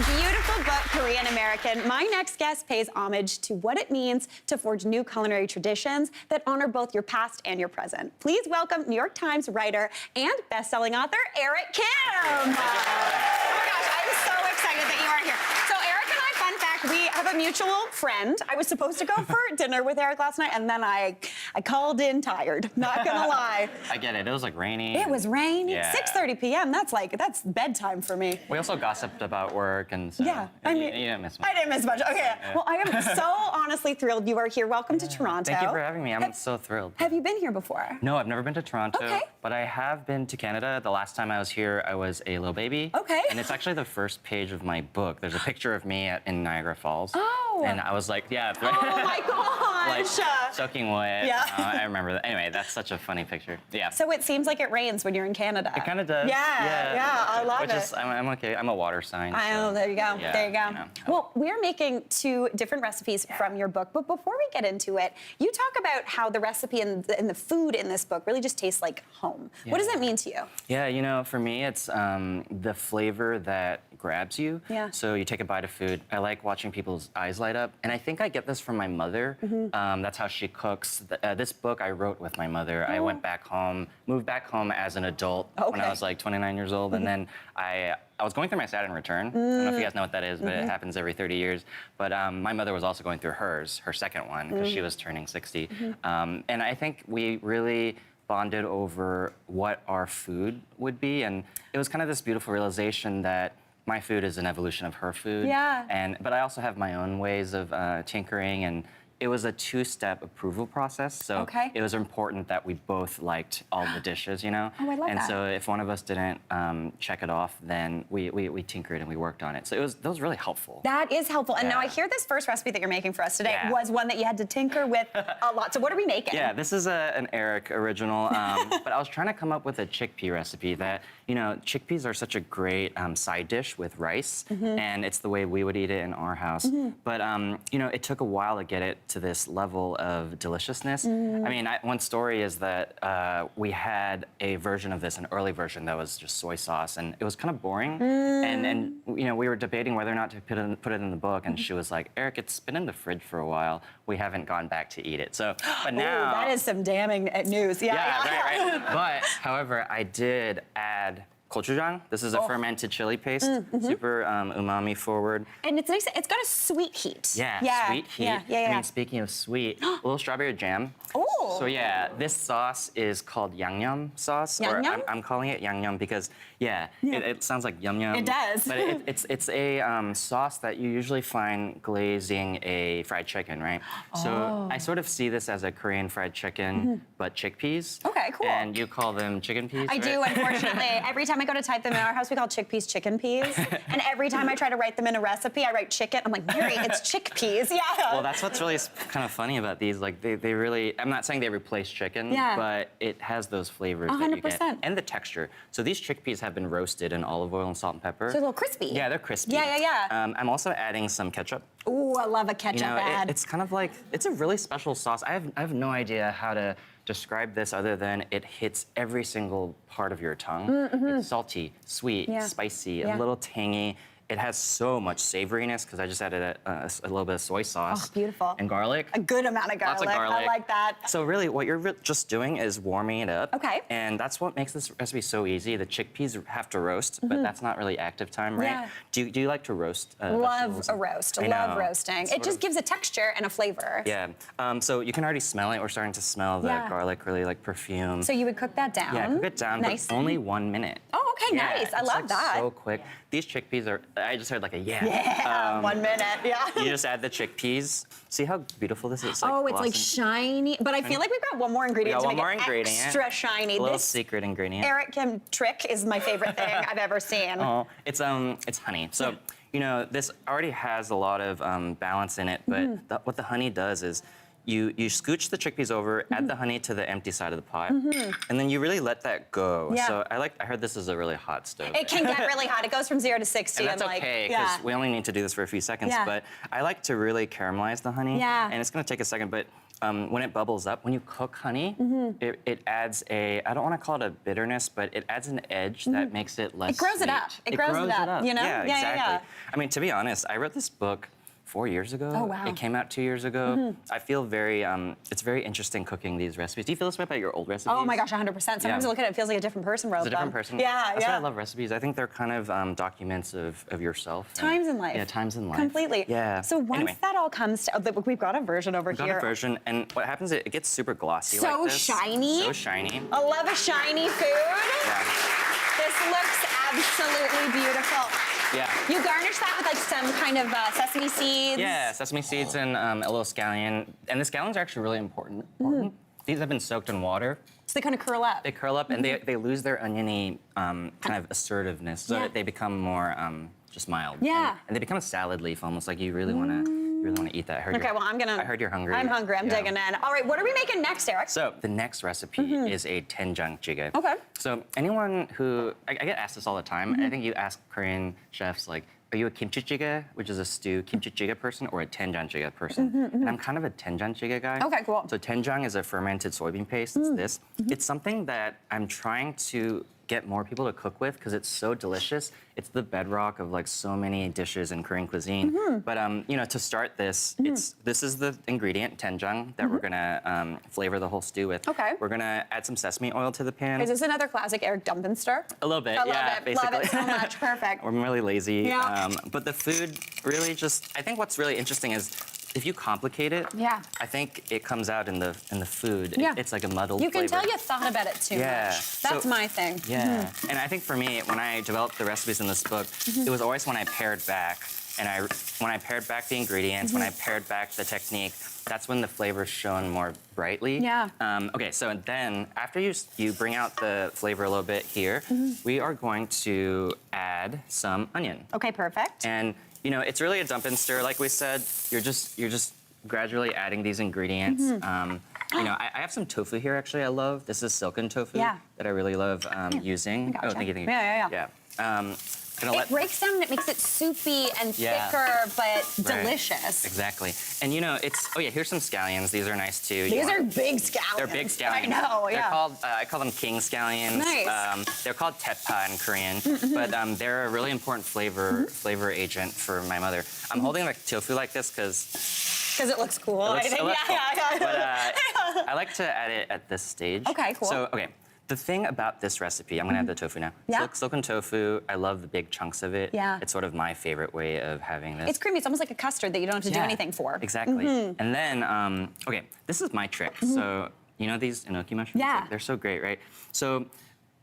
beautiful book, Korean American, my next guest pays homage to what it means to forge new culinary traditions that honor both your past and your present. Please welcome New York Times writer and best-selling author, Eric Kim. Oh my gosh, I'm so excited that you are here. So Eric and I, fun fact, we have a mutual friend. I was supposed to go for dinner with Eric last night, and then I called in tired, not gonna lie. I get it, it was like rainy. It was rainy, Yeah. 6:30 p.m., that's bedtime for me. We also gossiped about work and so. Yeah, I mean, you didn't miss much. I didn't miss much. Okay, Yeah. well, I am so honestly thrilled you are here. Welcome to Toronto. Thank you for having me. I'm so thrilled. Have you been here before? No, I've never been to Toronto, Okay. but I have been to Canada. The last time I was here, I was a little baby. Okay. And it's actually the first page of my book. There's a picture of me in Niagara Falls. Oh. And I was like, yeah. Oh my like gosh. soaking wet. Yeah. I remember that. Anyway, that's such a funny picture. Yeah. So it seems like it rains when you're in Canada. It kind of does. Yeah, I love Which it. is, I'm okay. I'm a water sign. I so, know, there you go, yeah, there you go. you know. Well, we're making 2 different recipes from your book, but before we get into it, you talk about how the recipe and the food in this book really just tastes like home. Yeah. What does that mean to you? Yeah, you know, for me, it's the flavor that grabs you. Yeah. So you take a bite of food. I like watching people's eyes light up, and I think I get this from my mother. That's how she cooks. This book I wrote with my mother. I went back home, moved back home as an adult when I was like 29 years old, and then I was going through my Saturn return. I don't know if you guys know what that is, but it happens every 30 years. But my mother was also going through her second one, because she was turning 60. And I think we really bonded over what our food would be, and it was kind of this beautiful realization that my food is an evolution of her food. Yeah. But I also have my own ways of tinkering, and it was a 2-step approval process. So Okay. it was important that we both liked all the dishes, you know? Oh, I love and that. so if one of us didn't check it off, then we tinkered and we worked on it. So that was really helpful. That is helpful. And now I Yeah. hear this first recipe that you're making for us today Yeah. was one that you had to tinker with a lot. So what are we making? Yeah, this is an Eric original, but I was trying to come up with a chickpea recipe that, you know, chickpeas are such a great side dish with rice, and it's the way we would eat it in our house. But, you know, it took a while to get it to this level of deliciousness. I mean, one story is that we had a version of this, an early version that was just soy sauce, and it was kind of boring. And you know, we were debating whether or not to put it in the book, and she was like, Eric, it's been in the fridge for a while. We haven't gone back to eat it. So, but now... Ooh, that is some damning news. Right. But, however, I did add gochujang. This is a fermented chili paste, super umami forward. And it's nice. It's got a sweet heat. Yeah, sweet heat. Yeah. I mean, speaking of sweet, a little strawberry jam. Oh. So yeah, this sauce is called yangnyeom sauce. Or Yangnyeom? I'm calling it yangnyeom because, it sounds like yum yum. It does. But it's a sauce that you usually find glazing a fried chicken, right? So I sort of see this as a Korean fried chicken, but chickpeas. Okay, cool. And you call them chicken peas, I right? do, unfortunately. Every time I go to type them in our house, we call chickpeas chicken peas. And every time I try to write them in a recipe, I write chicken. I'm like, Mary, it's chickpeas. Yeah. Well, that's what's really kind of funny about these. Like, they really, I'm not saying they replace chicken, but it has those flavors that you get. 100%. And the texture. So these chickpeas have been roasted in olive oil and salt and pepper. So a little crispy. Yeah, they're crispy. Yeah. I'm also adding some ketchup. Ooh, I love a ketchup You know, ad. it's kind of like, it's a really special sauce. I have no idea how to describe this other than it hits every single part of your tongue. It's salty, sweet, spicy, a little tangy. It has so much savoriness because I just added a little bit of soy sauce. Oh, beautiful. And garlic. A good amount of garlic. Lots of garlic. I like that. So really, what you're just doing is warming it up. Okay. And that's what makes this recipe so easy. The chickpeas have to roast, but that's not really active time, right? Yeah. Do you like to roast Love vegetables? a roast. I Love know. roasting. It Sort just of- gives a texture and a flavor. Yeah. So you can already smell it. We're starting to smell the garlic, really like perfume. So you would cook that down? Yeah, cook it down, Nice. but only 1 minute. Oh, okay, Yeah, nice. I it's, love like, that. So quick. These chickpeas are, I just heard like a yeah. Yeah, 1 minute, yeah. You just add the chickpeas. See how beautiful this is? Oh, it's like glossy. shiny. But I feel like we've got one more ingredient to one make more it ingredient. extra shiny. A little This secret ingredient. Eric Kim trick is my favorite thing I've ever seen. Oh, it's honey. So, you know, this already has a lot of balance in it, but what the honey does is you scooch the chickpeas over, add the honey to the empty side of the pot, and then you really let that go. Yeah. So I heard this is a really hot stove. It can get really hot. It goes from 0 to 60. And that's like, okay, because we only need to do this for a few seconds, Yeah. but I like to really caramelize the honey, Yeah. and it's gonna take a second, but when it bubbles up, when you cook honey, it adds a, I don't want to call it a bitterness, but it adds an edge that makes it less It grows it sweet. up. It grows it up, you know? Yeah, Yeah, exactly. yeah. I mean, to be honest, I wrote this book 4 years ago. Oh, wow. It came out 2 years ago. I feel very, it's very interesting cooking these recipes. Do you feel this way about your old recipes? Oh my gosh, 100%. Sometimes I look at it, it feels like a different person wrote It's a different them. person. Yeah, That's yeah. why I love recipes. I think they're kind of documents of yourself. Times in life. Yeah, times in life. Completely. Yeah. So once Anyway, that all comes to, we've got a version over got here. a version, and what happens is it gets super glossy So like this. shiny. So shiny. I love a shiny food. Yeah. This looks absolutely beautiful. Yeah. You garnish that with like some kind of sesame seeds. Yeah, sesame seeds and a little scallion. And the scallions are actually really important. These have been soaked in water. So they kind of curl up. They curl up and they lose their oniony kind of assertiveness. So Yeah. they become more just mild. Yeah. And they become a salad leaf almost, like you really want to eat that. Okay, well, I heard you're hungry. I'm hungry. I'm Yeah. digging in. All right, what are we making next, Eric? So the next recipe is a doenjang jjigae. Okay. So anyone who, I get asked this all the time. I think you ask Korean chefs like, are you a kimchi jjigae, which is a stew, kimchi jjigae person, or a doenjang jjigae person? And I'm kind of a doenjang jjigae guy. Okay, cool. So doenjang is a fermented soybean paste. It's this. It's something that I'm trying to get more people to cook with because it's so delicious. It's the bedrock of like so many dishes in Korean cuisine. But you know, to start this, this is the ingredient doenjang that we're gonna flavor the whole stew with. Okay. We're gonna add some sesame oil to the pan. Is this another classic Eric dump and stir? A little bit, I love yeah, it. basically. Love it so much. Perfect. I'm really lazy. Yeah. But the food really just, I think what's really interesting is if you complicate it, Yeah. I think it comes out in the food. Yeah. It's like a muddled You can flavor. tell you thought about it too Yeah. much. That's So- my thing. Yeah. And I think for me, when I developed the recipes in this book, it was always when I pared back. And when I paired back the ingredients, when I paired back the technique, that's when the flavors shone more brightly. Yeah. Okay, so then after you bring out the flavor a little bit here, we are going to add some onion. Okay, perfect. And you know, it's really a dump and stir. Like we said, you're just gradually adding these ingredients. You know, I have some tofu here. Actually, I love. This is silken tofu Yeah. that I really love using. Gotcha. Oh, thank you. Yeah. Yeah. It breaks down and it makes it soupy and Yeah. thicker, but Right. delicious. Exactly. And you know, it's, oh yeah, here's some scallions. These are nice too. You These want- are big scallions. They're big scallions. I know, yeah. They're called, I call them king scallions. Nice. They're called ttepa in Korean, but they're a really important flavor agent for my mother. I'm holding the tofu like this because Because it looks cool. I think. looks cool. Yeah. But I like to add it at this stage. Okay, cool. So, okay. The thing about this recipe, I'm gonna add the tofu now. Yeah. Silken tofu, I love the big chunks of it. Yeah. It's sort of my favorite way of having this. It's creamy. It's almost like a custard that you don't have to do Yeah, anything for. Exactly. And then, okay, this is my trick. So, you know these enoki mushrooms? Yeah. Like, they're so great, right? So,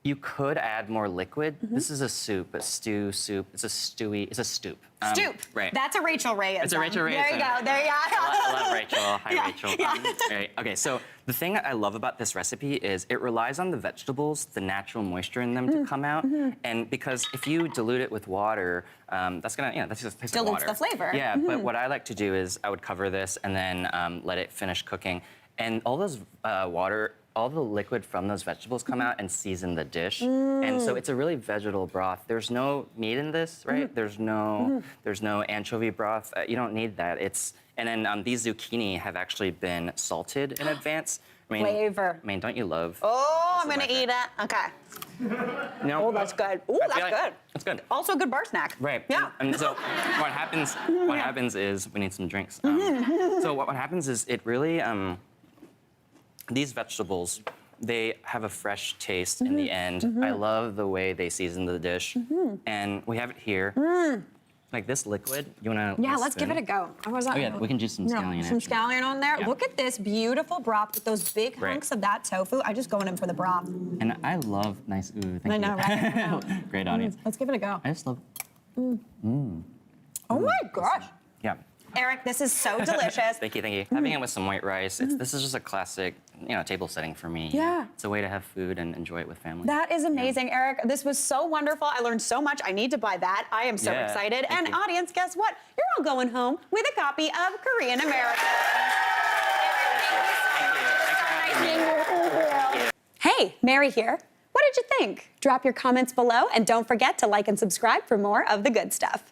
you could add more liquid. This is a soup, a stew soup. It's a stoop. Stoop. Right. That's a Rachel Ray. It's a Rachel Ray. There you go. There you go. I love Rachel. Hi, Yeah, Rachel. yeah. Right. Okay, so the thing I love about this recipe is it relies on the vegetables, the natural moisture in them to come out. And because if you dilute it with water, that's gonna, that's just taste like Dilutes water. the flavor. Yeah, but what I like to do is I would cover this and then let it finish cooking. And all those all the liquid from those vegetables come out and season the dish. And so it's a really vegetable broth. There's no meat in this, right? There's no anchovy broth. You don't need that. And then these zucchini have actually been salted in advance. I mean, Flavor. I mean, don't you love? Oh, I'm This is gonna my eat it. Okay. No. Oh, that's good. Ooh, I that's feel like good. It's good. Also a good bar snack. Right. Yeah. And so what happens is we need some drinks. So what happens is it really these vegetables, they have a fresh taste in the end. I love the way they season the dish. And we have it here. Like this liquid, you wanna? Yeah, let's give it a go. Oh yeah, we can do some scallion. Some actually. scallion on there. Yeah. Look at this beautiful broth with those big Right. hunks of that tofu. I just going in for the broth. And I love nice. Ooh, thank I you. know, right? I know. Great audience. Let's give it a go. I just love. Oh my gosh. Yeah. Eric, this is so delicious. Thank you, thank you. Having it with some white rice, this is just a classic, table setting for me. Yeah. It's a way to have food and enjoy it with family. That is amazing, Eric. This was so wonderful. I learned so much. I need to buy that. I am so Yeah, excited. thank And you. audience, guess what? You're all going home with a copy of Korean American. Hey, Mary here. What did you think? Drop your comments below and don't forget to like and subscribe for more of the good stuff.